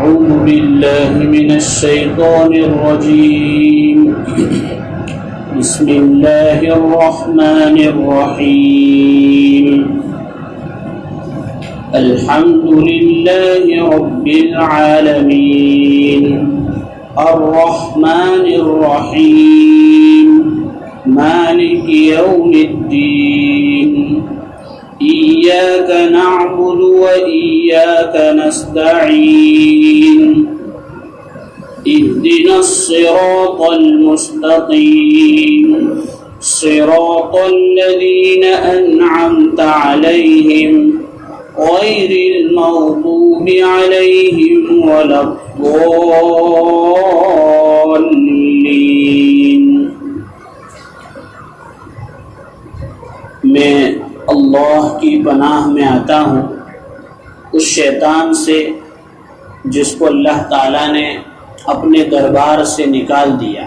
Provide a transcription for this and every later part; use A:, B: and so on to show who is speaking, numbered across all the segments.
A: أعوذ بالله من الشيطان الرجيم بسم الله الرحمن الرحيم الحمد لله رب العالمين الرحمن الرحيم مالك يوم الدين إياك نعبد وإياك نستعين اهدنا الصراط المستقيم صراط الذين أنعمت عليهم غير المغضوب عليهم ولا الضالين۔ میں اللہ کی پناہ میں آتا ہوں اس شیطان سے جس کو اللہ تعالیٰ نے اپنے دربار سے نکال دیا،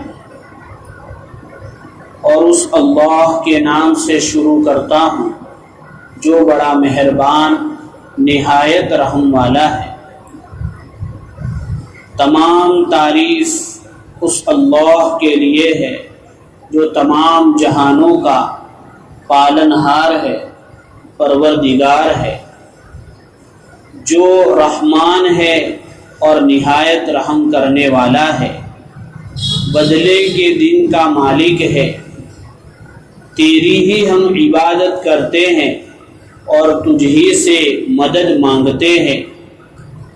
A: اور اس اللہ کے نام سے شروع کرتا ہوں جو بڑا مہربان نہایت رحم والا ہے۔ تمام تعریف اس اللہ کے لیے ہے جو تمام جہانوں کا پالنہار ہے، پروردگار ہے، جو رحمان ہے اور نہایت رحم کرنے والا ہے، بدلے کے دن کا مالک ہے۔ تیری ہی ہم عبادت کرتے ہیں اور تجھ ہی سے مدد مانگتے ہیں۔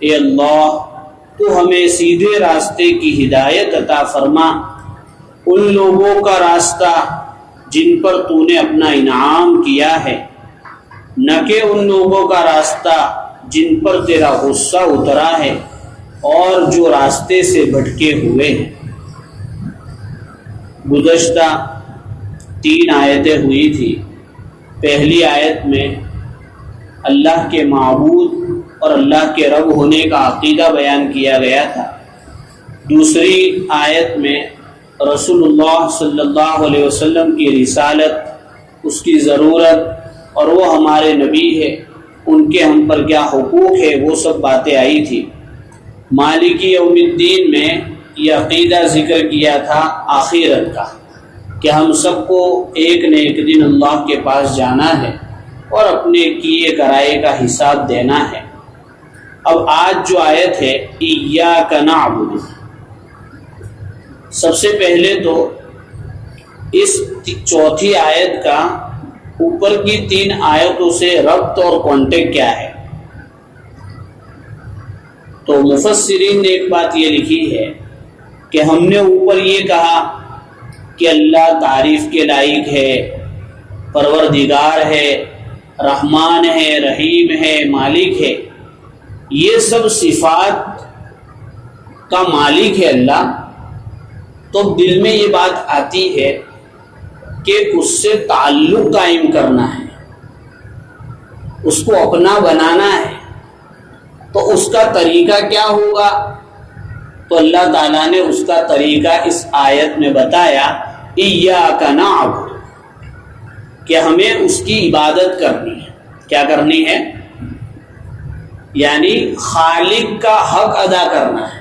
A: اے اللہ، تو ہمیں سیدھے راستے کی ہدایت عطا فرما، ان لوگوں کا راستہ جن پر تو نے اپنا انعام کیا ہے، نہ کہ ان لوگوں کا راستہ جن پر تیرا غصہ اترا ہے اور جو راستے سے بھٹکے ہوئے ہیں۔ گزشتہ 3 آیتیں ہوئی تھی۔ پہلی آیت میں اللہ کے معبود اور اللہ کے رب ہونے کا عقیدہ بیان کیا گیا تھا۔ دوسری آیت میں رسول اللہ صلی اللہ علیہ وسلم کی رسالت، اس کی ضرورت اور وہ ہمارے نبی ہے، ان کے ہم پر کیا حقوق ہے، وہ سب باتیں آئی تھی۔ مالک یوم الدین میں یہ عقیدہ ذکر کیا تھا آخرت کا، کہ ہم سب کو ایک نہ ایک دن اللہ کے پاس جانا ہے اور اپنے کیے کرائے کا حساب دینا ہے۔ اب آج جو آیت ہے ایاک نعبد، سب سے پہلے تو اس چوتھی آیت کا اوپر کی 3 آیتوں سے ربط اور کانٹیکٹ کیا ہے؟ تو مفسرین نے ایک بات یہ لکھی ہے کہ ہم نے اوپر یہ کہا کہ اللہ تعریف کے لائق ہے، پروردگار ہے، رحمان ہے، رحیم ہے، مالک ہے، یہ سب صفات کا مالک ہے اللہ۔ تو دل میں یہ بات آتی ہے کہ اس سے تعلق قائم کرنا ہے، اس کو اپنا بنانا ہے، تو اس کا طریقہ کیا ہوگا؟ تو اللہ تعالیٰ نے اس کا طریقہ اس آیت میں بتایا، ایاک نعبد، کہ ہمیں اس کی عبادت کرنی ہے۔ کیا کرنی ہے؟ یعنی خالق کا حق ادا کرنا ہے۔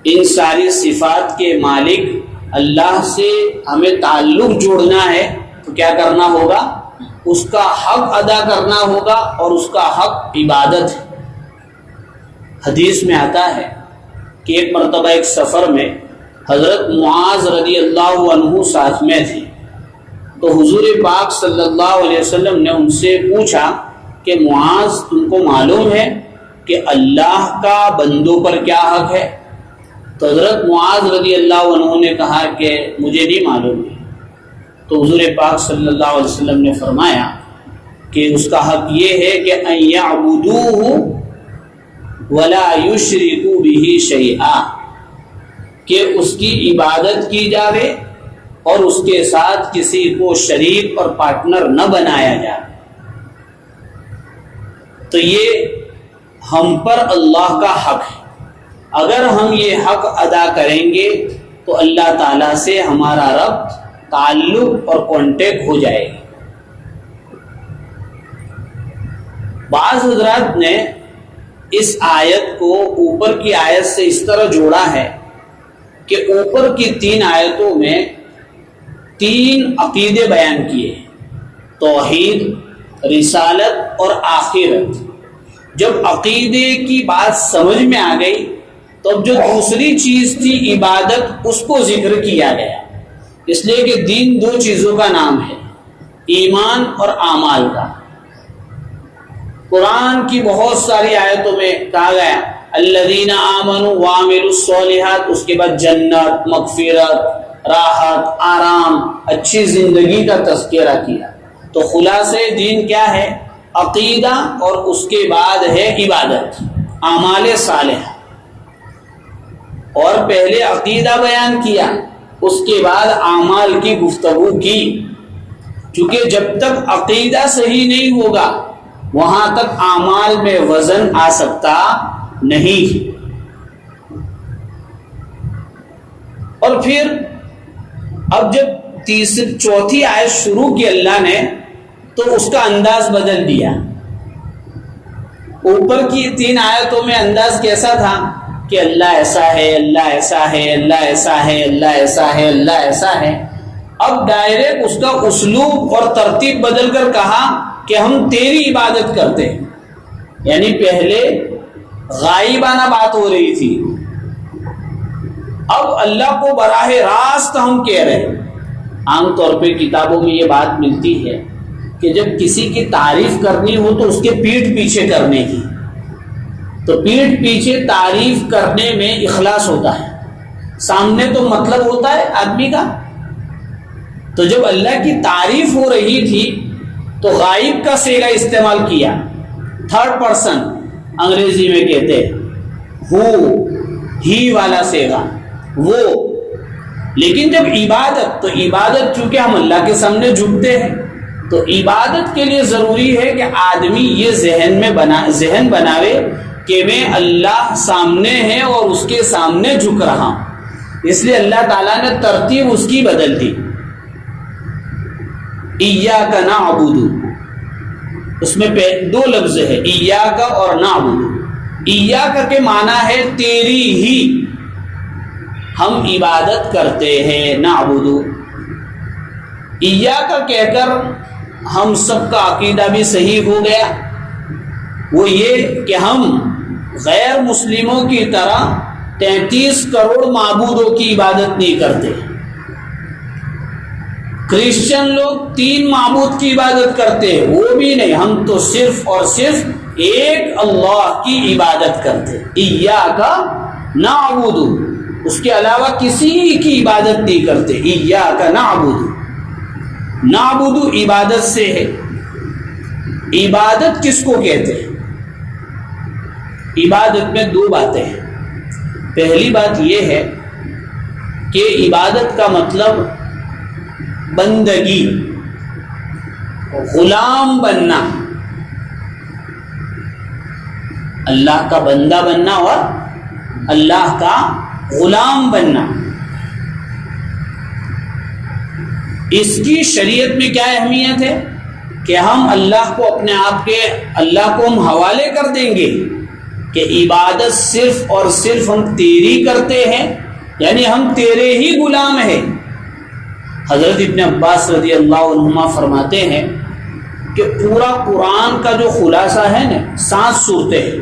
A: ان ساری صفات کے مالک اللہ سے ہمیں تعلق جوڑنا ہے، تو کیا کرنا ہوگا؟ اس کا حق ادا کرنا ہوگا، اور اس کا حق عبادت ہے۔ حدیث میں آتا ہے کہ ایک مرتبہ ایک سفر میں حضرت معاذ رضی اللہ عنہ ساتھ میں تھے، تو حضور پاک صلی اللہ علیہ وسلم نے ان سے پوچھا کہ معاذ، تم کو معلوم ہے کہ اللہ کا بندوں پر کیا حق ہے؟ تو حضرت معاذ رضی اللہ عنہ نے کہا کہ مجھے نہیں معلوم ہے۔ تو حضور پاک صلی اللہ علیہ وسلم نے فرمایا کہ اس کا حق یہ ہے کہ ان یعبدوہ ولا یشرکوا بہ شیئا، کہ اس کی عبادت کی جائے اور اس کے ساتھ کسی کو شریک اور پارٹنر نہ بنایا جائے۔ تو یہ ہم پر اللہ کا حق ہے۔ اگر ہم یہ حق ادا کریں گے تو اللہ تعالیٰ سے ہمارا ربط، تعلق اور کانٹیکٹ ہو جائے گا۔ بعض حضرات نے اس آیت کو اوپر کی آیت سے اس طرح جوڑا ہے کہ اوپر کی 3 آیتوں میں 3 عقیدے بیان کیے: توحید، رسالت اور آخرت۔ جب عقیدے کی بات سمجھ میں آ گئی تو اب جو دوسری چیز تھی عبادت، اس کو ذکر کیا گیا، اس لیے کہ دین 2 چیزوں کا نام ہے، ایمان اور اعمال کا۔ قرآن کی بہت ساری آیتوں میں کہا گیا الذین آمنوا وعملوا الصالحات، اس کے بعد جنت، مغفرت، راحت، آرام، اچھی زندگی کا تذکرہ کیا۔ تو خلاصہ دین کیا ہے؟ عقیدہ، اور اس کے بعد ہے عبادت، اعمال صالحہ۔ اور پہلے عقیدہ بیان کیا، اس کے بعد اعمال کی گفتگو کی، چونکہ جب تک عقیدہ صحیح نہیں ہوگا وہاں تک اعمال میں وزن آ سکتا نہیں۔ اور پھر اب جب چوتھی آیت شروع کی اللہ نے تو اس کا انداز بدل دیا۔ اوپر کی 3 آیتوں میں انداز کیسا تھا کہ اللہ ایسا ہے، اللہ ایسا ہے، اللہ ایسا ہے، اللہ ایسا ہے، اللہ ایسا ہے۔ اب ڈائریکٹ اس کا اسلوب اور ترتیب بدل کر کہا کہ ہم تیری عبادت کرتے ہیں، یعنی پہلے غائبانہ بات ہو رہی تھی، اب اللہ کو براہ راست ہم کہہ رہے ہیں۔ عام طور پہ کتابوں میں یہ بات ملتی ہے کہ جب کسی کی تعریف کرنی ہو تو اس کے پیٹھ پیچھے کرنے کی، تو پیٹھ پیچھے تعریف کرنے میں اخلاص ہوتا ہے، سامنے تو مطلب ہوتا ہے آدمی کا۔ تو جب اللہ کی تعریف ہو رہی تھی تو غائب کا صیغہ استعمال کیا، 3rd پرسن انگریزی میں کہتے ہیں، ہو، ہی والا صیغہ، وہ۔ لیکن جب عبادت، تو عبادت چونکہ ہم اللہ کے سامنے جھکتے ہیں تو عبادت کے لیے ضروری ہے کہ آدمی یہ ذہن بناوے کہ میں اللہ سامنے ہے اور اس کے سامنے جھک رہا ہوں، اس لیے اللہ تعالیٰ نے ترتیب اس کی بدل دی۔ ایاک نعبد، اس میں 2 لفظ ہے، ایاک اور نعبد۔ ایاک کے معنی ہے تیری ہی ہم عبادت کرتے ہیں، نعبد۔ ایاک کہہ کر ہم سب کا عقیدہ بھی صحیح ہو گیا، وہ یہ کہ ہم غیر مسلموں کی طرح 33 کروڑ معبودوں کی عبادت نہیں کرتے۔ کرسچن لوگ 3 معبود کی عبادت کرتے ہیں، وہ بھی نہیں، ہم تو صرف اور صرف ایک اللہ کی عبادت کرتے۔ ایاک نعبد، اس کے علاوہ کسی کی عبادت نہیں کرتے۔ ایاک نعبد، نعبد عبادت سے ہے۔ عبادت کس کو کہتے ہیں؟ عبادت میں 2 باتیں ہیں۔ پہلی بات یہ ہے کہ عبادت کا مطلب بندگی، غلام بننا، اللہ کا بندہ بننا اور اللہ کا غلام بننا۔ اس کی شریعت میں کیا اہمیت ہے کہ ہم اللہ کو اپنے آپ کے، اللہ کو ہم حوالے کر دیں گے کہ عبادت صرف اور صرف ہم تیری کرتے ہیں، یعنی ہم تیرے ہی غلام ہیں۔ حضرت ابن عباس رضی اللہ عنہما فرماتے ہیں کہ پورا قرآن کا جو خلاصہ ہے نا، 7 سورتیں ہیں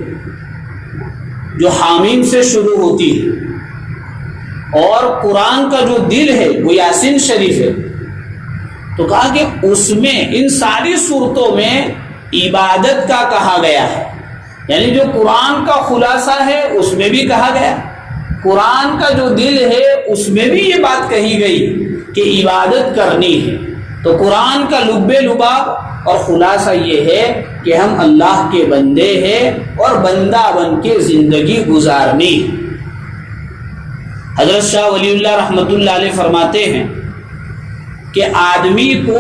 A: جو حامیم سے شروع ہوتی ہے، اور قرآن کا جو دل ہے وہ یاسین شریف ہے۔ تو کہا کہ اس میں، ان ساری صورتوں میں عبادت کا کہا گیا ہے، یعنی جو قرآن کا خلاصہ ہے اس میں بھی کہا گیا، قرآن کا جو دل ہے اس میں بھی یہ بات کہی گئی کہ عبادت کرنی ہے۔ تو قرآن کا لب لباب اور خلاصہ یہ ہے کہ ہم اللہ کے بندے ہیں اور بندہ بن کے زندگی گزارنی۔ حضرت شاہ ولی اللہ رحمۃ اللہ علیہ فرماتے ہیں کہ آدمی کو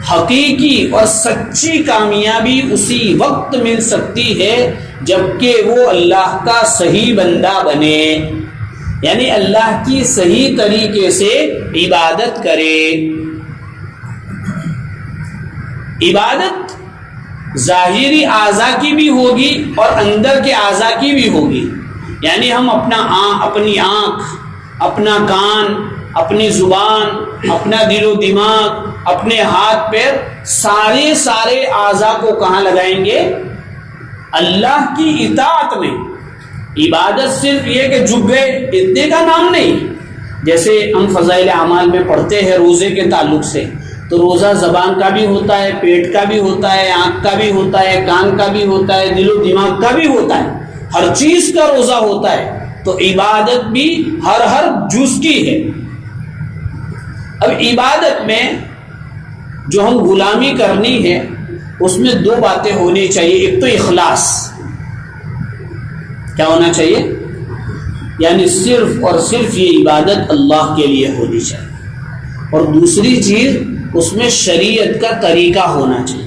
A: حقیقی اور سچی کامیابی اسی وقت مل سکتی ہے جبکہ وہ اللہ کا صحیح بندہ بنے، یعنی اللہ کی صحیح طریقے سے عبادت کرے۔ عبادت ظاہری اعضاء کی بھی ہوگی اور اندر کے اعضاء کی بھی ہوگی. یعنی ہم اپنی آنکھ، اپنا کان، اپنی زبان، اپنا دل و دماغ، اپنے ہاتھ پیر، سارے اعضاء کو کہاں لگائیں گے؟ اللہ کی اطاعت میں. عبادت صرف یہ کہ جھک گئے اتنے کا نام نہیں. جیسے ہم فضائل اعمال میں پڑھتے ہیں روزے کے تعلق سے، تو روزہ زبان کا بھی ہوتا ہے، پیٹ کا بھی ہوتا ہے، آنکھ کا بھی ہوتا ہے، کان کا بھی ہوتا ہے، دل و دماغ کا بھی ہوتا ہے، ہر چیز کا روزہ ہوتا ہے. تو عبادت بھی ہر جز کی ہے. اب عبادت میں جو ہم غلامی کرنی ہے اس میں دو باتیں ہونی چاہیے. ایک تو اخلاص، کیا ہونا چاہیے؟ یعنی صرف اور صرف یہ عبادت اللہ کے لیے ہونی چاہیے. اور دوسری چیز اس میں شریعت کا طریقہ ہونا چاہیے.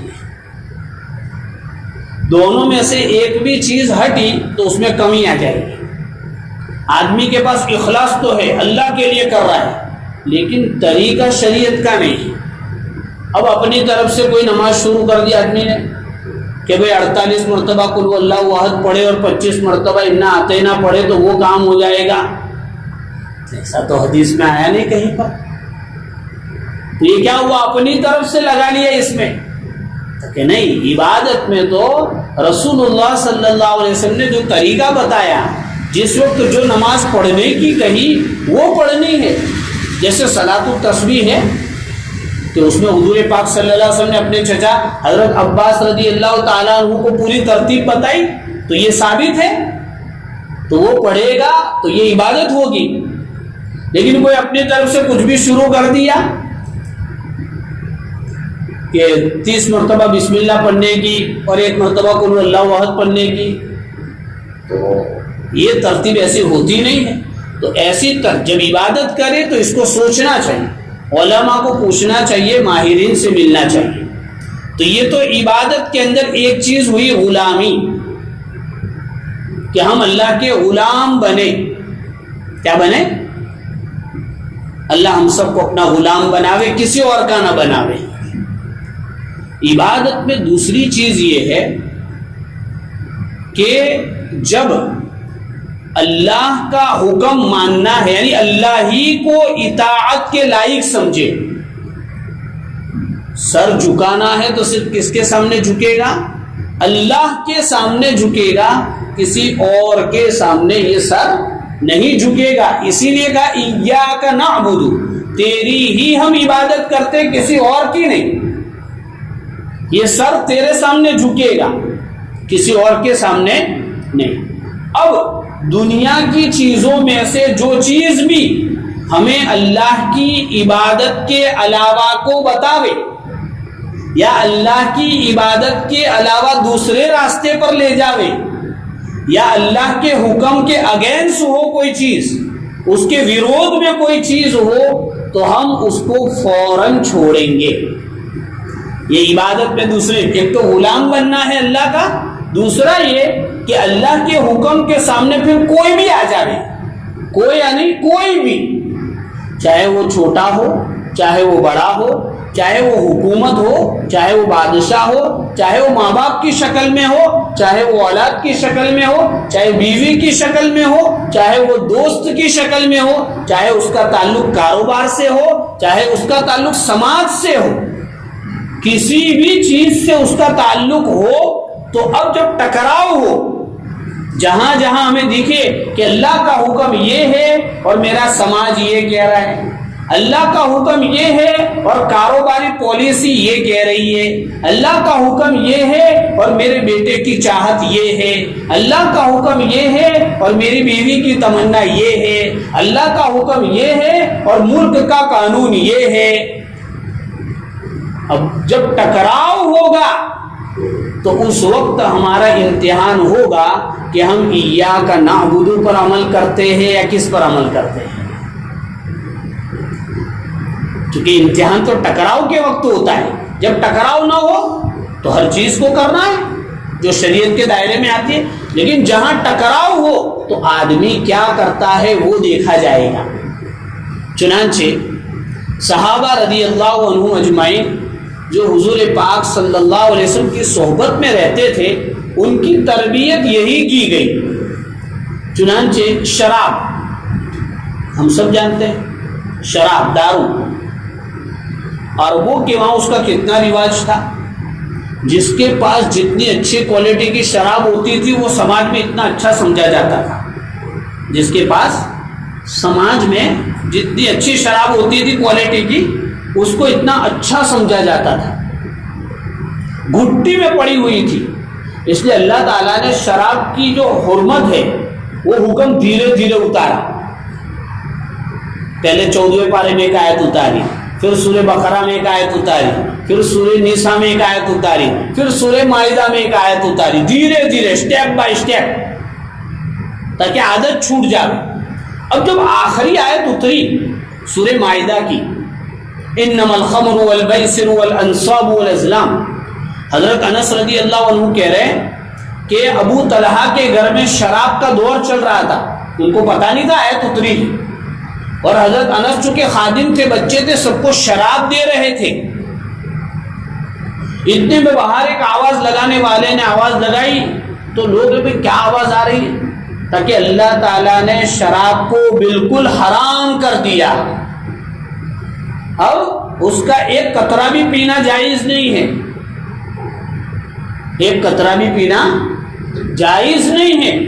A: دونوں میں سے ایک بھی چیز ہٹی تو اس میں کمی آ جائے گی. آدمی کے پاس اخلاص تو ہے، اللہ کے لیے کر رہا ہے، لیکن طریقہ شریعت کا نہیں. اب اپنی طرف سے کوئی نماز شروع کر دی آدمی نے کہ بھئی 48 مرتبہ قل هو اللہ احد پڑھے اور 25 مرتبہ انا اعطینا پڑھے تو وہ کام ہو جائے گا. ایسا تو حدیث میں آیا نہیں کہیں پر. تو یہ کیا ہوا؟ اپنی طرف سے لگا لیا اس میں. کہ نہیں، عبادت میں تو رسول اللہ صلی اللہ علیہ وسلم نے جو طریقہ بتایا، جس وقت جو نماز پڑھنے کی کہی وہ پڑھنی ہے. جیسے صلاۃ التسبیح ہے کہ اس میں حضور پاک صلی اللہ علیہ وسلم نے اپنے چچا حضرت عباس رضی اللہ تعالیٰ عنہ کو پوری ترتیب بتائی، تو یہ ثابت ہے، تو وہ پڑھے گا تو یہ عبادت ہوگی. لیکن کوئی اپنی طرف سے کچھ بھی شروع کر دیا کہ 30 مرتبہ بسم اللہ پڑھنے کی اور 1 مرتبہ قل اللہ احد پڑھنے کی، تو یہ ترتیب ایسی ہوتی نہیں ہے. تو ایسی جب عبادت کرے تو اس کو سوچنا چاہیے، علماء کو پوچھنا چاہیے، ماہرین سے ملنا چاہیے. تو یہ تو عبادت کے اندر ایک چیز ہوئی غلامی، کہ ہم اللہ کے غلام بنے. کیا بنے؟ اللہ ہم سب کو اپنا غلام بناوے، کسی اور کا نہ بناوے. عبادت میں دوسری چیز یہ ہے کہ جب اللہ کا حکم ماننا ہے، یعنی اللہ ہی کو اطاعت کے لائق سمجھے. سر جھکانا ہے تو صرف کس کے سامنے جھکے گا؟ اللہ کے سامنے جھکے گا، کسی اور کے سامنے یہ سر نہیں جھکے گا. اسی لیے کہا ایاک نعبد، تیری ہی ہم عبادت کرتے، کسی اور کی نہیں. یہ سر تیرے سامنے جھکے گا، کسی اور کے سامنے نہیں. اب دنیا کی چیزوں میں سے جو چیز بھی ہمیں اللہ کی عبادت کے علاوہ کو بتاوے، یا اللہ کی عبادت کے علاوہ دوسرے راستے پر لے جاوے، یا اللہ کے حکم کے اگینسٹ ہو کوئی چیز، اس کے ویرودھ میں کوئی چیز ہو، تو ہم اس کو فوراً چھوڑیں گے. یہ عبادت میں دوسرے، ایک تو غلام بننا ہے اللہ کا، دوسرا یہ کہ اللہ کے حکم کے سامنے پھر کوئی بھی آ جائے، کوئی یعنی کوئی بھی، چاہے وہ چھوٹا ہو، چاہے وہ بڑا ہو، چاہے وہ حکومت ہو، چاہے وہ بادشاہ ہو، چاہے وہ ماں باپ کی شکل میں ہو، چاہے وہ اولاد کی شکل میں ہو، چاہے بیوی کی شکل میں ہو، چاہے وہ دوست کی شکل میں ہو، چاہے اس کا تعلق کاروبار سے ہو، چاہے اس کا تعلق سماج سے ہو، کسی بھی چیز سے اس کا تعلق ہو. تو اب جب ٹکراؤ ہو، جہاں جہاں ہمیں دیکھے کہ اللہ کا حکم یہ ہے اور میرا سماج یہ کہہ رہا ہے، اللہ کا حکم یہ ہے اور کاروباری پالیسی یہ کہہ رہی ہے، اللہ کا حکم یہ ہے اور میرے بیٹے کی چاہت یہ ہے، اللہ کا حکم یہ ہے اور میری بیوی کی تمنا یہ ہے، اللہ کا حکم یہ ہے اور ملک کا قانون یہ ہے. اب جب ٹکراؤ ہوگا تو اس وقت ہمارا امتحان ہوگا کہ ہم ایاک نعبد پر عمل کرتے ہیں یا کس پر عمل کرتے ہیں. کیونکہ امتحان تو ٹکراؤ کے وقت ہوتا ہے. جب ٹکراؤ نہ ہو تو ہر چیز کو کرنا ہے جو شریعت کے دائرے میں آتی ہے، لیکن جہاں ٹکراؤ ہو تو آدمی کیا کرتا ہے وہ دیکھا جائے گا. چنانچہ صحابہ رضی اللہ عنہم اجمعین جو حضور پاک صلی اللہ علیہ وسلم کی صحبت میں رہتے تھے ان کی تربیت یہی کی گئی. چنانچہ شراب ہم سب جانتے ہیں، شراب دارو، عربوں کے وہاں اس کا کتنا رواج تھا. جس کے پاس جتنی اچھی کوالٹی کی شراب ہوتی تھی وہ سماج میں اتنا اچھا سمجھا جاتا تھا. جس کے پاس سماج میں جتنی اچھی شراب ہوتی تھی کوالٹی کی اس کو اتنا اچھا سمجھا جاتا تھا. گھٹی میں پڑی ہوئی تھی، اس لیے اللہ تعالیٰ نے شراب کی جو حرمت ہے وہ حکم دھیرے دھیرے اتارا. پہلے 14ویں پارے میں ایک آیت اتاری، پھر سورہ بقرہ میں ایک آیت اتاری، پھر سورہ نساء میں ایک آیت اتاری، پھر سورہ مائدہ میں ایک آیت اتاری، دھیرے دھیرے اسٹیپ بائی اسٹیپ، تاکہ عادت چھوٹ جائے. اب جب آخری آیت اتری سورہ مائدہ کی، انما الخمر والمیسر والانصاب والازلام، حضرت انس رضی اللہ عنہ کہہ رہے ہیں کہ ابو طلحہ کے گھر میں شراب کا دور چل رہا تھا، ان کو پتہ نہیں تھا آیت اتری، اور حضرت انس چونکہ خادم تھے، بچے تھے، سب کو شراب دے رہے تھے. اتنے میں باہر ایک آواز لگانے والے نے آواز لگائی تو لوگ کیا آواز آ رہی ہے؟ تاکہ اللہ تعالیٰ نے شراب کو بالکل حرام کر دیا. اب اس کا ایک قطرہ بھی پینا جائز نہیں ہے، ایک قطرہ بھی پینا جائز نہیں ہے.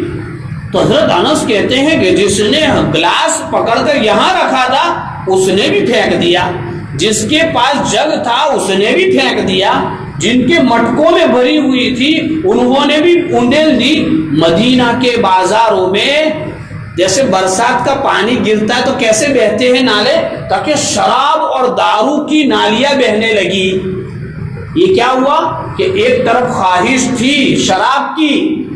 A: تو حضرت انس کہتے ہیں کہ جس نے گلاس پکڑ کر یہاں رکھا تھا اس نے بھی پھینک دیا، جس کے پاس جگ تھا اس نے بھی پھینک دیا، جن کے مٹکوں میں بھری ہوئی تھی انہوں نے بھی انڈیل دی. مدینہ کے بازاروں میں جیسے برسات کا پانی گرتا ہے تو کیسے بہتے ہیں نالے، تاکہ شراب اور دارو کی نالیاں بہنے لگی. یہ کیا ہوا کہ ایک طرف خواہش تھی شراب کی،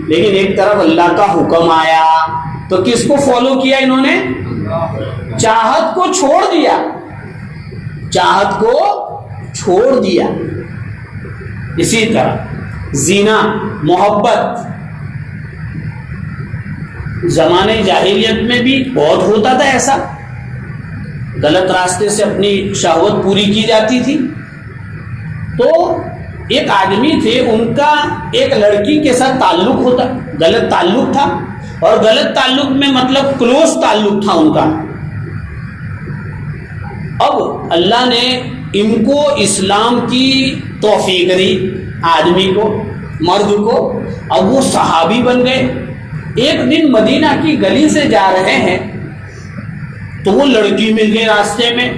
A: لیکن ایک طرف اللہ کا حکم آیا تو کس کو فالو کیا انہوں نے؟ چاہت کو چھوڑ دیا، چاہت کو چھوڑ دیا. اسی طرح زنا، محبت، زمانے جاہلیت میں بھی بہت ہوتا تھا ایسا، غلط راستے سے اپنی شہوت پوری کی جاتی تھی. تو ایک آدمی تھے، ان کا ایک لڑکی کے ساتھ تعلق ہوتا، غلط تعلق تھا، اور غلط تعلق میں مطلب کلوز تعلق تھا ان کا. اب اللہ نے ان کو اسلام کی توفیق دی، آدمی کو، مرد کو. اب وہ صحابی بن گئے. ایک دن مدینہ کی گلی سے جا رہے ہیں تو وہ لڑکی مل گئی راستے میں.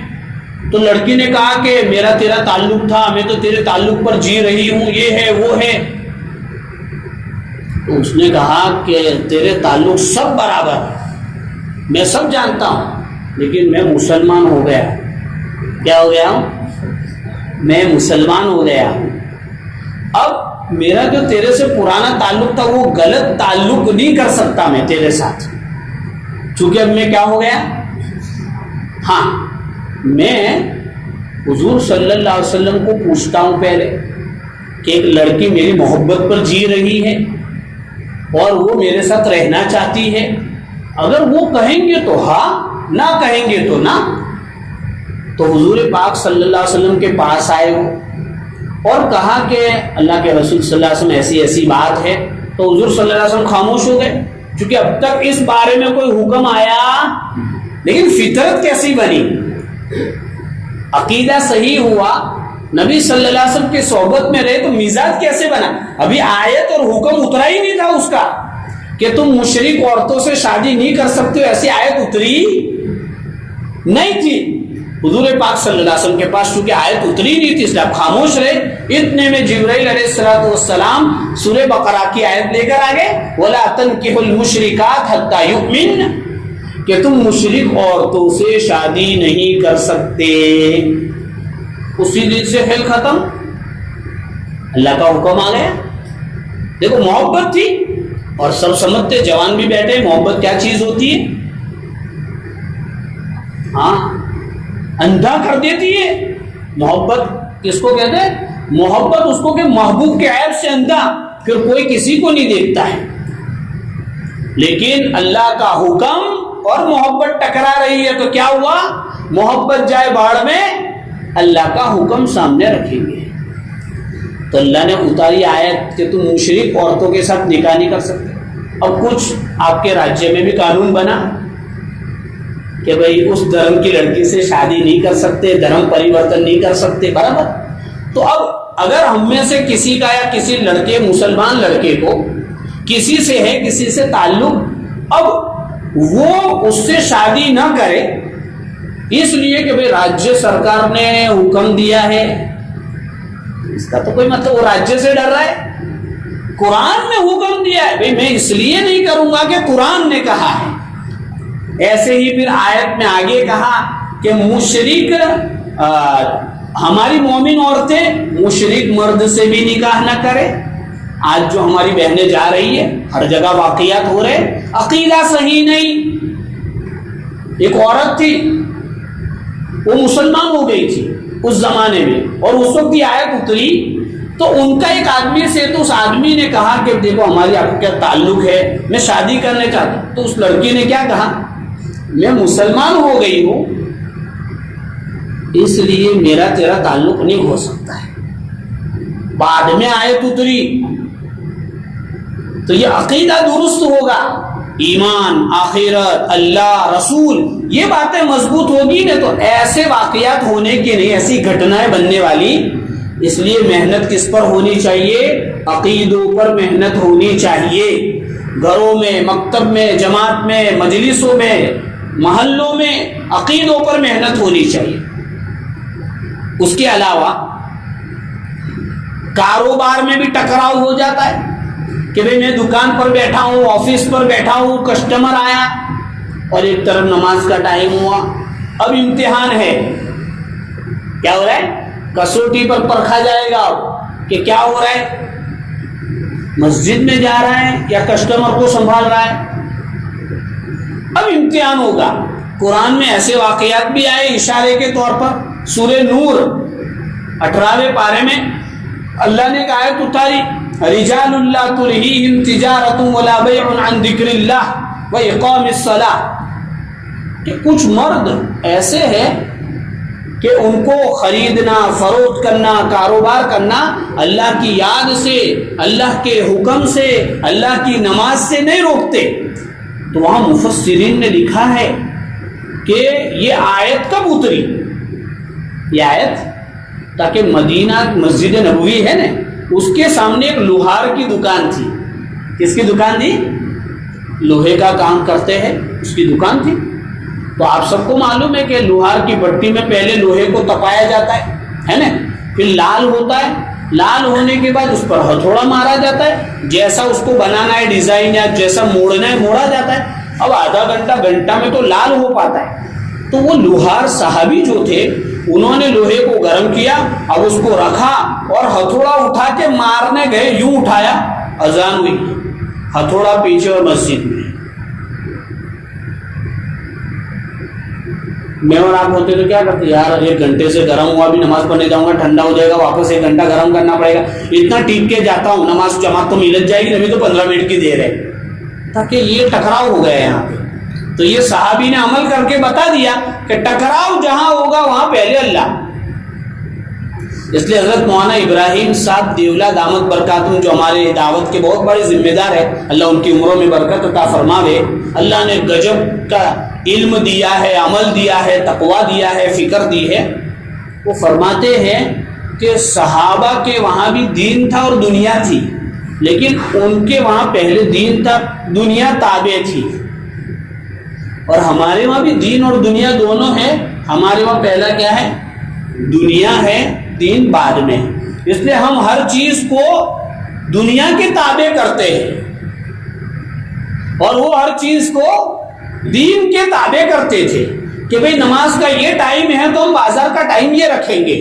A: تو لڑکی نے کہا کہ میرا تیرا تعلق تھا، میں تو تیرے تعلق پر جی رہی ہوں، یہ ہے وہ ہے. تو اس نے کہا کہ تیرے تعلق سب برابر ہے، میں سب جانتا ہوں، لیکن میں مسلمان ہو گیا. کیا ہو گیا ہوں؟ میں مسلمان ہو گیا. اب میرا جو تیرے سے پرانا تعلق تھا وہ غلط تعلق نہیں کر سکتا میں تیرے ساتھ، چونکہ اب میں کیا ہو گیا. ہاں، میں حضور صلی اللہ علیہ وسلم کو پوچھتا ہوں پہلے کہ ایک لڑکی میری محبت پر جی رہی ہے اور وہ میرے ساتھ رہنا چاہتی ہے، اگر وہ کہیں گے تو ہاں، نہ کہیں گے تو نہ. تو حضور پاک صلی اللہ علیہ وسلم کے پاس آئے ہو اور کہا کہ اللہ کے رسول صلی اللہ علیہ وسلم ایسی ایسی بات ہے. تو حضور صلی اللہ علیہ وسلم خاموش ہو گئے، چونکہ اب تک اس بارے میں کوئی حکم آیا، لیکن فطرت کیسی بنی، عقیدہ صحیح ہوا، نبی صلی اللہ علیہ وسلم کی صحبت میں رہے تو مزاج کیسے بنا. ابھی آیت اور حکم اترا ہی نہیں تھا اس کا کہ تم مشرک عورتوں سے شادی نہیں کر سکتے ہو، ایسی آیت اتری نہیں تھی. حضور پاک صلی اللہ علیہ وسلم کے پاس چونکہ آیت اتری نہیں تھی اس لیے آپ خاموش رہے. اتنے میں جبرائیل علیہ السلام سورہ بقرہ کی آیت لے کر آ گئے، وَلَا تَنْكِحُوا الْمُشْرِكَاتَ حَتَّى يُؤْمِنَّ، کہ تم مشرک عورتوں سے شادی نہیں کر سکتے. اسی دن سے کھیل ختم، اللہ کا حکم آ گیا. دیکھو محبت تھی اور سب سمجھتے، جوان بھی بیٹھے، محبت کیا چیز ہوتی ہے. ہاں، اندھا کر دیتی ہے. محبت کس کو کہتے ہیں؟ محبت اس کو کہ محبوب کے عیب سے اندھا، پھر کوئی کسی کو نہیں دیکھتا ہے. لیکن اللہ کا حکم اور محبت ٹکرا رہی ہے تو کیا ہوا؟ محبت جائے باڑ میں، اللہ کا حکم سامنے رکھیں گے. تو اللہ نے اتاری آیت کہ تم مشرک عورتوں کے ساتھ نکاح نہیں کر سکتے. اب کچھ آپ کے راجیہ میں بھی قانون بنا کہ بھائی اس دھرم کی لڑکی سے شادی نہیں کر سکتے, دھرم پریورتن نہیں کر سکتے, برابر. تو اب اگر ہم میں سے کسی کا یا کسی لڑکے, مسلمان لڑکے کو کسی سے ہے, کسی سے تعلق, اب وہ اس سے شادی نہ کرے اس لیے کہ بھائی راجیہ سرکار نے حکم دیا ہے, اس کا تو کوئی مطلب, وہ راجیہ سے ڈر رہا ہے. قرآن میں حکم دیا ہے, بھائی میں اس لیے نہیں کروں گا کہ قرآن نے کہا ہے. ایسے ہی پھر آیت میں آگے کہا کہ مشرک, ہماری مومن عورتیں مشرک مرد سے بھی نکاح نہ کرے. آج جو ہماری بہنیں جا رہی ہے, ہر جگہ واقعات ہو رہے, عقیدہ صحیح نہیں. ایک عورت تھی, وہ مسلمان ہو گئی تھی اس زمانے میں, اور اس وقت کی آیت اتری تو ان کا ایک آدمی سے, تو اس آدمی نے کہا کہ دیکھو ہماری آپ کا کیا تعلق ہے, میں شادی کرنے چاہتا ہوں. تو اس لڑکی نے کیا کہا, میں مسلمان ہو گئی ہوں اس لیے میرا تیرا تعلق نہیں ہو سکتا ہے. بعد میں آیت اتری تو یہ عقیدہ درست ہوگا, ایمان, آخرت, اللہ, رسول, یہ باتیں مضبوط ہوگی نا, تو ایسے واقعات ہونے کے نہیں, ایسی گھٹنائیں بننے والی. اس لیے محنت کس پر ہونی چاہیے, عقیدوں پر محنت ہونی چاہیے. گھروں میں, مکتب میں, جماعت میں, مجلسوں میں, محلوں میں عقیدوں پر محنت ہونی چاہیے. اس کے علاوہ کاروبار میں بھی ٹکراؤ ہو جاتا ہے کہ بھئی میں دکان پر بیٹھا ہوں, آفس پر بیٹھا ہوں, کسٹمر آیا اور ایک طرف نماز کا ٹائم ہوا, اب امتحان ہے. کیا ہو رہا ہے, کسوٹی پر پرکھا جائے گا کہ کیا ہو رہا ہے, مسجد میں جا رہا ہے یا کسٹمر کو سنبھال رہا ہے. اب امتحان ہوگا. قرآن میں ایسے واقعات بھی آئے اشارے کے طور پر. سورہ نور 18ویں پارے میں اللہ نے ایک آیت اتاری, رجال لا تلہیہم تجارۃ ولا بیع عن ذکر اللہ واقام الصلاۃ, کہ کچھ مرد ایسے ہیں کہ ان کو خریدنا, فروخت کرنا, کاروبار کرنا اللہ کی یاد سے, اللہ کے حکم سے, اللہ کی نماز سے نہیں روکتے. تو وہاں مفسرین نے لکھا ہے کہ یہ آیت کب اتری, یہ آیت تاکہ مدینہ مسجد نبوی ہے نا, اس کے سامنے ایک لوہار کی دکان تھی. کس کی دکان تھی, لوہے کا کام کرتے ہیں, اس کی دکان تھی. تو آپ سب کو معلوم ہے کہ لوہار کی بٹی میں پہلے لوہے کو تپایا جاتا ہے نا, پھر لال ہوتا ہے, لال ہونے کے بعد اس پر ہتھوڑا مارا جاتا ہے, جیسا اس کو بنانا ہے ڈیزائن یا جیسا موڑنا ہے موڑا جاتا ہے. اب آدھا گھنٹہ میں تو لال ہو پاتا ہے. تو وہ لوہار صحابی جو تھے انہوں نے لوہے کو گرم کیا, اب اس کو رکھا اور ہتھوڑا اٹھا کے مارنے گئے, یوں اٹھایا, اذان ہوئی, ہتھوڑا پیچھے اور مسجد میں. میں اور آپ ہوتے تو کیا کرتے, یار 1 گھنٹے سے گرم ہوا, بھی نماز پڑھنے جاؤں گا, ٹھنڈا ہو جائے گا, واپس 1 گھنٹہ گرم کرنا پڑے گا, اتنا ٹیپ کے جاتا ہوں, نماز جماعت تو مل جائے گی, نہیں تو 15 منٹ کی دیر ہے. تاکہ یہ ٹکراؤ ہو گیا یہاں پہ. تو یہ صحابی نے عمل کر کے بتا دیا کہ ٹکراؤ جہاں ہوگا وہاں پہلے اللہ. اس لیے حضرت مولانا ابراہیم صاحب دیولہ دامت برکاتہم, جو ہمارے دعوت کے بہت بڑے ذمہ دار ہے, اللہ ان کی عمروں میں برکت عطا فرماوے. اللہ نے گجب کا علم دیا ہے, عمل دیا ہے, تقویٰ دیا ہے, فکر دی ہے. وہ فرماتے ہیں کہ صحابہ کے وہاں بھی دین تھا اور دنیا تھی, لیکن ان کے وہاں پہلے دین تھا, دنیا تابع تھی. اور ہمارے وہاں بھی دین اور دنیا دونوں ہے. ہمارے وہاں پہلا کیا ہے, دنیا ہے, دین بعد میں. اس لیے ہم ہر چیز کو دنیا کے تابع کرتے ہیں اور وہ ہر چیز کو دین کے تابع کرتے تھے کہ بھئی نماز کا یہ ٹائم ہے تو ہم بازار کا ٹائم یہ رکھیں گے.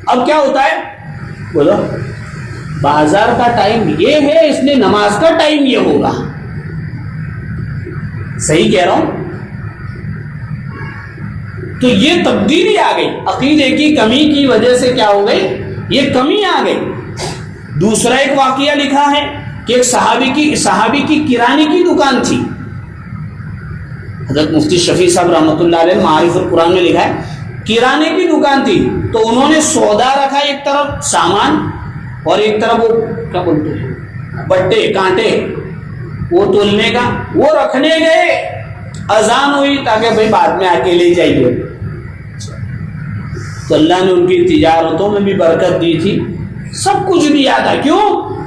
A: اب کیا ہوتا ہے, بولو, بازار کا ٹائم یہ ہے اس لیے نماز کا ٹائم یہ ہوگا. صحیح کہہ رہا ہوں. تو یہ تبدیلی آ گئی, عقیدے کی کمی کی وجہ سے کیا ہو گئی, یہ کمی آ گئی. دوسرا ایک واقعہ لکھا ہے کہ ایک صحابی کی کرانے کی دکان تھی. حضرت مفتی شفیع صاحب رحمۃ اللہ علیہ معارف القرآن میں لکھا ہے کرانے کی دکان تھی. تو انہوں نے سودا رکھا ایک طرف, سامان, اور ایک طرف وہ کیا بولتے ہیں بٹے کانٹے وہ تولنے کا، وہ رکھنے گئے، اذان ہوئی تاکہ بھائی بعد میں آ کے لے جائیے. تو اللہ نے ان کی تجارتوں میں بھی برکت دی تھی، سب کچھ دیا تھا. کیوں؟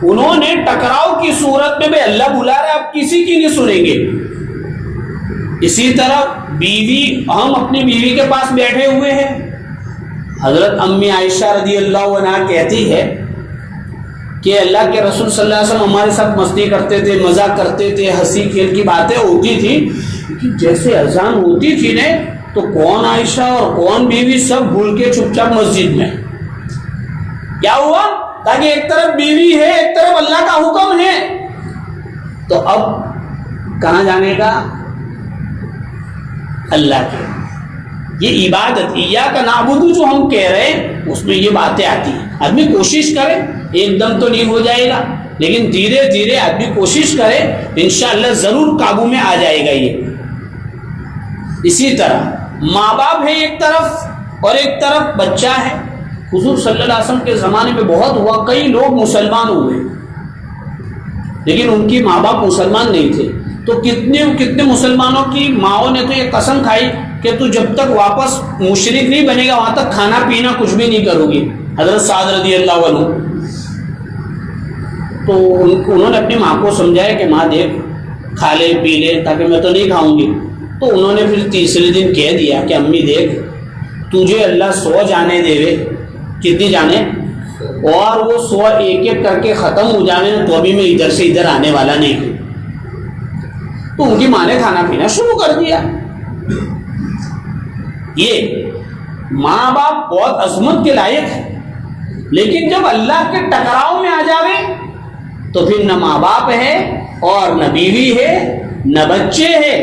A: انہوں نے ٹکراؤ کی صورت میں بھائی اللہ بلا رہا ہے آپ کسی کی نہیں سنیں گے. اسی طرح بیوی، ہم اپنی بیوی کے پاس بیٹھے ہوئے ہیں، حضرت امی عائشہ رضی اللہ عنہا کہتی ہے کہ اللہ کے رسول صلی اللہ علیہ وسلم ہمارے ساتھ مستی کرتے تھے، مزاق کرتے تھے، ہنسی کھیل کی باتیں ہوتی تھی، لیکن جیسے اذان ہوتی تھی نا تو کون عائشہ اور کون بیوی سب بھول کے چپ چاپ مسجد میں. کیا ہوا؟ تاکہ ایک طرف بیوی ہے ایک طرف اللہ کا حکم ہے. تو اب کہاں جانے کا؟ اللہ کے. یہ عبادت ایاک نعبد جو ہم کہہ رہے ہیں اس میں یہ باتیں آتی ہیں. آدمی کوشش کرے، ایک دم تو نہیں ہو جائے گا، لیکن دھیرے دھیرے آدمی کوشش کرے، انشاءاللہ ضرور قابو میں آ جائے گا یہ. اسی طرح ماں باپ ہے ایک طرف اور ایک طرف بچہ ہے. حضور صلی اللہ علیہ وسلم کے زمانے میں بہت ہوا، کئی لوگ مسلمان ہوئے لیکن ان کی ماں باپ مسلمان نہیں تھے. تو کتنے مسلمانوں کی ماؤں نے تو یہ قسم کھائی کہ تو جب تک واپس مشرک نہیں بنے گا وہاں تک کھانا پینا کچھ بھی نہیں کرو گی. حضرت سعد رضی اللہ عنہ تو انہوں نے اپنی ماں کو سمجھایا کہ ماں دیکھ کھا لے پی لے تاکہ میں تو نہیں کھاؤں گی. تو انہوں نے پھر تیسرے دن کہہ دیا کہ امی دیکھ تجھے اللہ 100 جانے دے وے، کتنی جانے، اور وہ 100 ایک ایک کر کے ختم ہو جانے تو ابھی میں ادھر سے ادھر آنے والا نہیں ہوں. تو ان کی ماں نے کھانا پینا شروع کر دیا. یہ ماں باپ بہت عظمت کے لائق ہے، لیکن جب اللہ کے ٹکراؤ میں آ جاوے تو پھر نہ ماں باپ ہے اور نہ بیوی ہے نہ بچے ہے.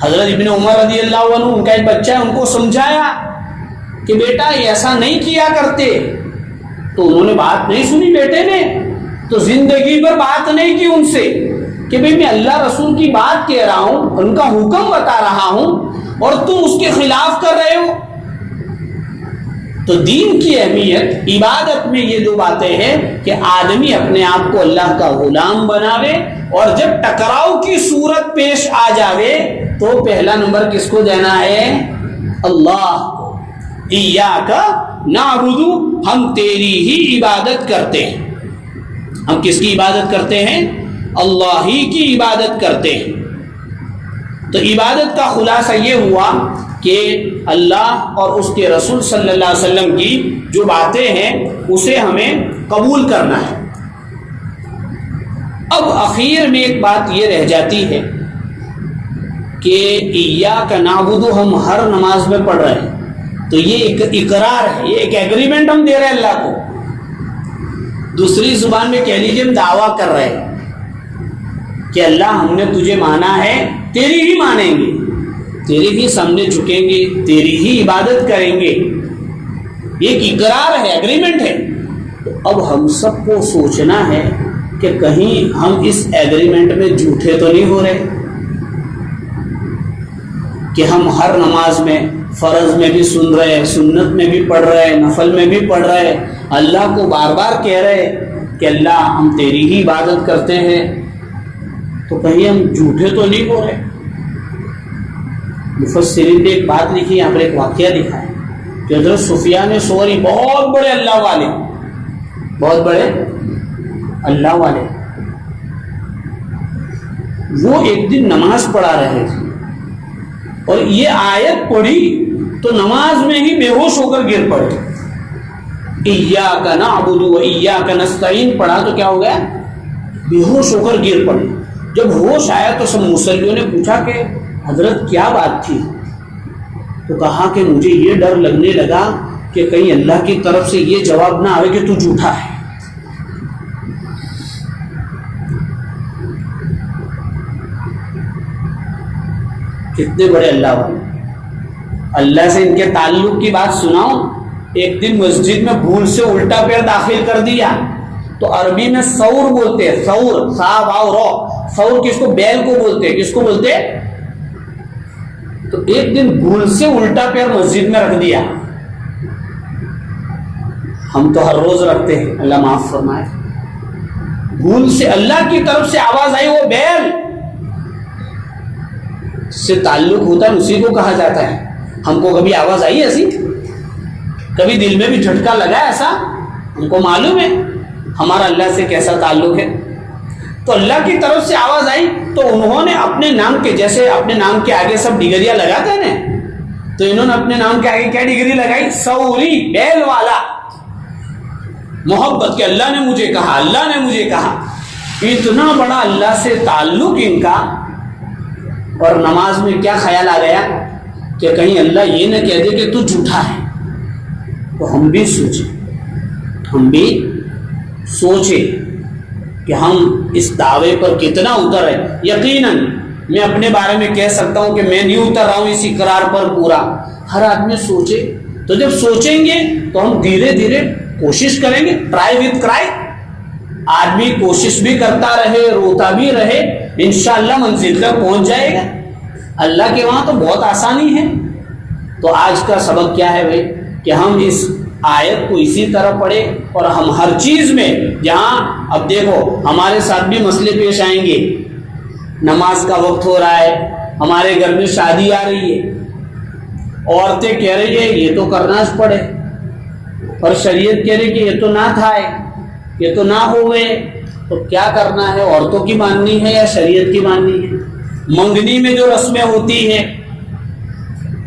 A: حضرت ابن عمر رضی اللہ عنہ ان کا ایک بچہ ہے، ان کو سمجھایا کہ بیٹا ایسا نہیں کیا کرتے، تو انہوں نے بات نہیں سنی بیٹے نے. تو زندگی بھر بات نہیں کی ان سے کہ بھئی میں اللہ رسول کی بات کہہ رہا ہوں، ان کا حکم بتا رہا ہوں اور تم اس کے خلاف کر رہے ہو. تو دین کی اہمیت عبادت میں یہ دو باتیں ہیں کہ آدمی اپنے آپ کو اللہ کا غلام بناوے، اور جب ٹکراؤ کی صورت پیش آ جاوے تو پہلا نمبر کس کو دینا ہے؟ اللہ کو. ایاک نعبد، ہم تیری ہی عبادت کرتے ہیں. ہم کس کی عبادت کرتے ہیں؟ اللہ ہی کی عبادت کرتے ہیں. تو عبادت کا خلاصہ یہ ہوا کہ اللہ اور اس کے رسول صلی اللہ علیہ وسلم کی جو باتیں ہیں اسے ہمیں قبول کرنا ہے. اب اخیر میں ایک بات یہ رہ جاتی ہے کہ ایاک نعبد ہم ہر نماز میں پڑھ رہے ہیں، تو یہ ایک اقرار ہے، یہ ایک ایگریمنٹ ہم دے رہے ہیں اللہ کو. دوسری زبان میں کہہ لیجیے ہم دعویٰ کر رہے ہیں کہ اللہ ہم نے تجھے مانا ہے، تیری ہی مانیں گے، تیری ہی سامنے جھکیں گے، تیری ہی عبادت کریں گے. یہ ایک اقرار ہے، ایگریمنٹ ہے. تو اب ہم سب کو سوچنا ہے کہ کہیں ہم اس ایگریمنٹ میں جھوٹے تو نہیں ہو رہے کہ ہم ہر نماز میں فرض میں بھی سن رہے، سنت میں بھی پڑھ رہے، نفل میں بھی پڑھ رہے، اللہ کو بار بار کہہ رہے کہ اللہ ہم تیری ہی عبادت کرتے ہیں، تو کہیں ہم جھوٹے تو نہیں ہو رہے. مفسرین نے ایک بات لکھی، یہاں پر ایک واقعہ لکھا ہے کہ حضرت سفیان ثوری بہت بڑے اللہ والے، بہت بڑے اللہ والے، وہ ایک دن نماز پڑھا رہے تھے اور یہ آیت پڑھی تو نماز میں ہی بے ہوش ہو کر گر پڑے. ایاک نعبد و ایاک نستعین پڑھا تو کیا ہو گیا؟ بے ہوش ہو کر گر پڑے. جب ہوش آیا تو سب مصلیوں نے پوچھا کہ حضرت کیا بات تھی؟ تو کہا کہ مجھے یہ ڈر لگنے لگا کہ کہیں اللہ کی طرف سے یہ جواب نہ آئے کہ تو جھوٹا ہے. کتنے بڑے اللہ والے. اللہ سے ان کے تعلق کی بات سناؤں. ایک دن مسجد میں بھول سے الٹا پیر داخل کر دیا تو عربی میں سور بولتے ہیں، سور، سا واو رو. سور کس کو؟ بیل کو بولتے ہیں. کس کو بولتے ہیں؟ تو ایک دن بھول سے الٹا پیر مسجد میں رکھ دیا. ہم تو ہر روز رکھتے ہیں، اللہ معاف فرمائے. بھول سے اللہ کی طرف سے آواز آئی، وہ بیل سے تعلق ہوتا ہے، اسی کو کہا جاتا ہے. ہم کو کبھی آواز آئی ایسی؟ کبھی دل میں بھی جھٹکا لگا ایسا؟ ہم کو معلوم ہے ہمارا اللہ سے کیسا تعلق ہے. تو اللہ کی طرف سے آواز آئی تو انہوں نے اپنے نام کے، جیسے اپنے نام کے آگے سب ڈگریاں لگاتے ہیں نا، تو انہوں نے اپنے نام کے آگے کیا ڈگری لگائی؟ سوری، بیل والا. محبت کہ اللہ نے مجھے کہا، اللہ نے مجھے کہا. اتنا بڑا اللہ سے تعلق ان کا. اور نماز میں کیا خیال آ گیا کہ کہیں اللہ یہ نہ کہہ دے کہ تو جھوٹا ہے. تو ہم بھی سوچیں کہ ہم اس دعوے پر کتنا اتر ہے. یقیناً میں اپنے بارے میں کہہ سکتا ہوں کہ میں نہیں اتر رہا ہوں اس اقرار پر پورا. ہر آدمی سوچے، تو جب سوچیں گے تو ہم دھیرے دھیرے کوشش کریں گے. ٹرائی وتھ کرائی. آدمی کوشش بھی کرتا رہے، روتا بھی رہے، انشاءاللہ منزل تک پہنچ جائے گا. اللہ کے وہاں تو بہت آسانی ہے. تو آج کا سبق کیا ہے بھائی؟ کہ ہم اس آیت کو اسی طرح پڑھے، اور ہم ہر چیز میں جہاں، اب دیکھو ہمارے ساتھ بھی مسئلے پیش آئیں گے. نماز کا وقت ہو رہا ہے، ہمارے گھر میں شادی آ رہی ہے، عورتیں کہہ رہی ہے یہ تو کرنا پڑے، اور شریعت کہہ رہی کہ یہ تو نہ تھا، یہ تو نہ ہوئے. تو کیا کرنا ہے؟ عورتوں کی ماننی ہے یا شریعت کی ماننی ہے؟ منگنی میں جو رسمیں ہوتی ہیں،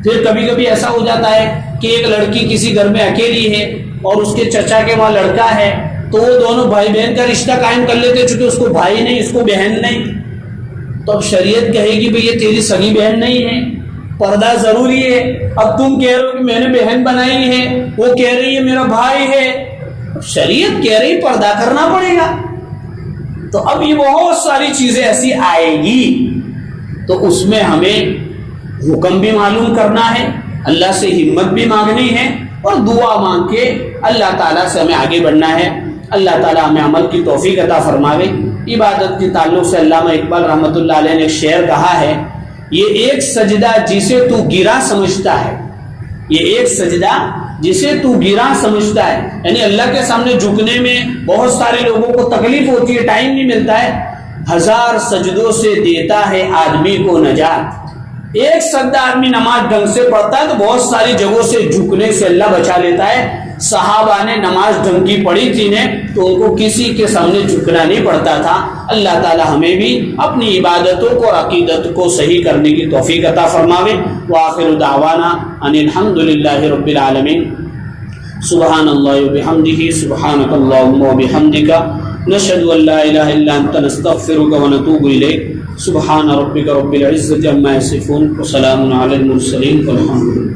A: پھر کبھی کبھی ایسا ہو جاتا ہے کہ ایک لڑکی کسی گھر میں اکیلی ہے اور اس کے چچا کے وہاں لڑکا ہے، تو وہ دونوں بھائی بہن کا رشتہ قائم کر لیتے، چونکہ اس کو بھائی نہیں، اس کو بہن نہیں. تو اب شریعت کہے گی بھئی یہ تیری سگی بہن نہیں ہے، پردہ ضروری ہے. اب تم کہہ رہے ہو کہ میں نے بہن بنائی ہے، وہ کہہ رہی ہے میرا بھائی ہے. اب شریعت کہہ رہی پردہ کرنا پڑے گا. تو اب یہ بہت ساری چیزیں ایسی آئے گی، تو اس میں ہمیں حکم بھی معلوم کرنا ہے، اللہ سے ہمت بھی مانگنی ہے، اور دعا مانگ کے اللہ تعالیٰ سے ہمیں آگے بڑھنا ہے. اللہ تعالیٰ ہمیں عمل کی توفیق عطا فرماوے. عبادت کے تعلق سے علامہ اقبال رحمۃ اللہ علیہ نے ایک شعر کہا ہے، یہ ایک سجدہ جسے تو گرا سمجھتا ہے، یہ ایک سجدہ جسے تو گرا سمجھتا ہے. یعنی اللہ کے سامنے جھکنے میں بہت سارے لوگوں کو تکلیف ہوتی ہے، ٹائم نہیں ملتا ہے. 1000 سجدوں سے دیتا ہے آدمی کو نجات. ایک سجدہ آدمی نماز ڈھنگ سے پڑھتا ہے تو بہت ساری جگہوں سے جھکنے سے اللہ بچا لیتا ہے. صحابہ نے نماز ڈھنگ کی پڑھی تھی نے تو ان کو کسی کے سامنے جھکنا نہیں پڑتا تھا. اللہ تعالی ہمیں بھی اپنی عبادتوں کو اور عقیدت کو صحیح کرنے کی توفیق عطا فرماوے. وآخر دعوانا ان الحمد للہ رب العالمین. سبحان اللہ وبحمدہ، سبحانک اللہم وبحمدک، نشہد ان لا الہ الا انت، نستغفرک ونتوب الیک. سبحان ربک رب العزة عما یصفون، وسلام علی المرسلین، والحمد للہ.